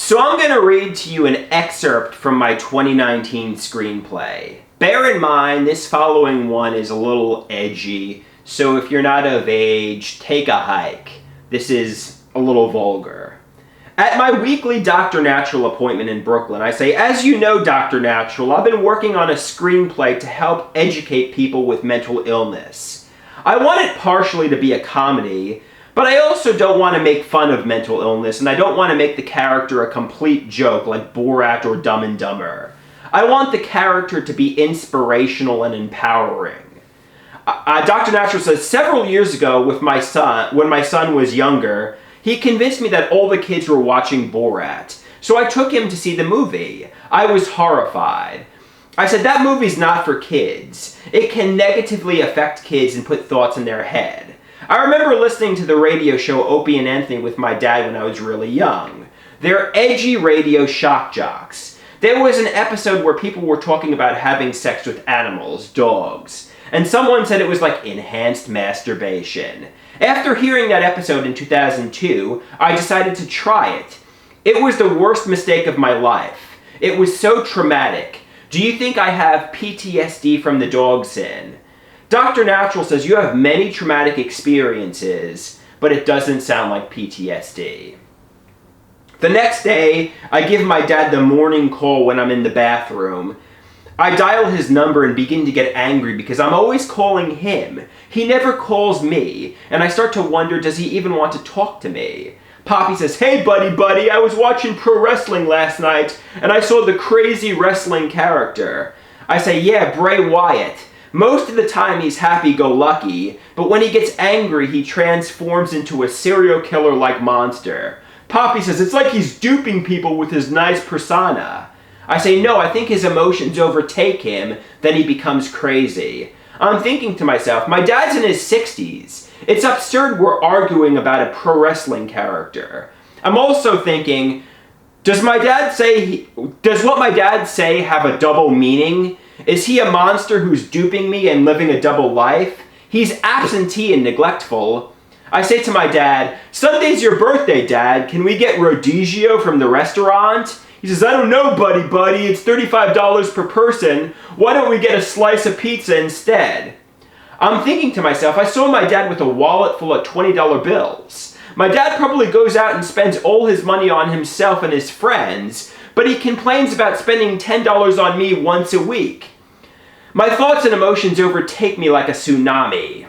So I'm going to read to you an excerpt from my 2019 screenplay. Bear in mind, this following one is a little edgy, so if you're not of age, take a hike. This is a little vulgar. At my weekly Dr. Natural appointment in Brooklyn, I say, "As you know, Dr. Natural, I've been working on a screenplay to help educate people with mental illness. I want it partially to be a comedy, but I also don't want to make fun of mental illness, and I don't want to make the character a complete joke like Borat or Dumb and Dumber. I want the character to be inspirational and empowering." Dr. Natural says, "Several years ago with my son, when my son was younger, he convinced me that all the kids were watching Borat. So I took him to see the movie. I was horrified. I said, that movie's not for kids. It can negatively affect kids and put thoughts in their head. I remember listening to the radio show Opie and Anthony with my dad when I was really young. They're edgy radio shock jocks. There was an episode where people were talking about having sex with animals, dogs, and someone said it was like enhanced masturbation. After hearing that episode in 2002, I decided to try it. It was the worst mistake of my life. It was so traumatic. Do you think I have PTSD from the dog sin?" Dr. Natural says, "You have many traumatic experiences, but it doesn't sound like PTSD." The next day, I give my dad the morning call when I'm in the bathroom. I dial his number and begin to get angry because I'm always calling him. He never calls me, and I start to wonder, does he even want to talk to me? Poppy says, "Hey buddy, I was watching pro wrestling last night, and I saw the crazy wrestling character." I say, "Yeah, Bray Wyatt. Most of the time he's happy-go-lucky, but when he gets angry, he transforms into a serial killer-like monster." Poppy says, "It's like he's duping people with his nice persona." I say, "No, I think his emotions overtake him, then he becomes crazy." I'm thinking to myself, my dad's in his 60s. It's absurd we're arguing about a pro wrestling character. I'm also thinking, does what my dad say have a double meaning? Is he a monster who's duping me and living a double life? He's absentee and neglectful. I say to my dad, "Sunday's your birthday, Dad. Can we get Rodizio from the restaurant?" He says, "I don't know, buddy. It's $35 per person. Why don't we get a slice of pizza instead?" I'm thinking to myself, I saw my dad with a wallet full of $20 bills. My dad probably goes out and spends all his money on himself and his friends, but he complains about spending $10 on me once a week. My thoughts and emotions overtake me like a tsunami.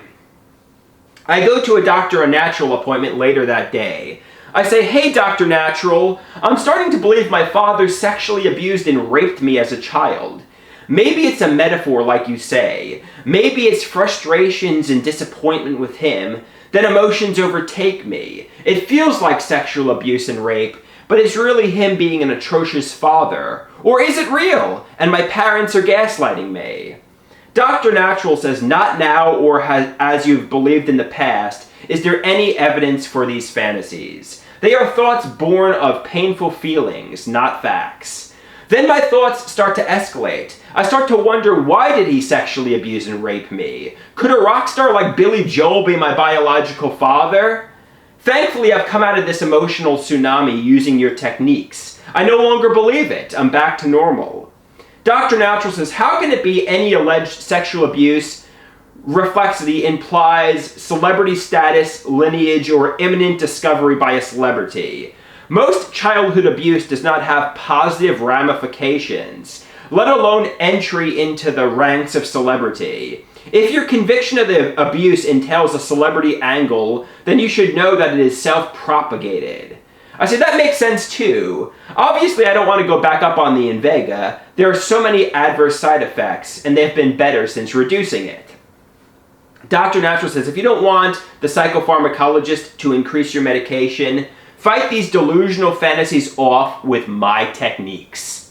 I go to a Dr. Natural appointment later that day. I say, "Hey, Dr. Natural, I'm starting to believe my father sexually abused and raped me as a child. Maybe it's a metaphor like you say. Maybe it's frustrations and disappointment with him. Then emotions overtake me. It feels like sexual abuse and rape, but it's really him being an atrocious father. Or is it real, and my parents are gaslighting me?" Dr. Natural says, "Not now or as you've believed in the past. Is there any evidence for these fantasies? They are thoughts born of painful feelings, not facts." Then my thoughts start to escalate. I start to wonder, why did he sexually abuse and rape me? Could a rock star like Billy Joel be my biological father? Thankfully, I've come out of this emotional tsunami using your techniques. I no longer believe it. I'm back to normal. Dr. Natural says, "How can it be any alleged sexual abuse reflexity implies celebrity status, lineage, or imminent discovery by a celebrity? Most childhood abuse does not have positive ramifications, let alone entry into the ranks of celebrity. If your conviction of the abuse entails a celebrity angle, then you should know that it is self-propagated." I say, "That makes sense too. Obviously, I don't want to go back up on the Invega. There are so many adverse side effects, and they've been better since reducing it." Dr. Natural says, "If you don't want the psychopharmacologist to increase your medication, fight these delusional fantasies off with my techniques."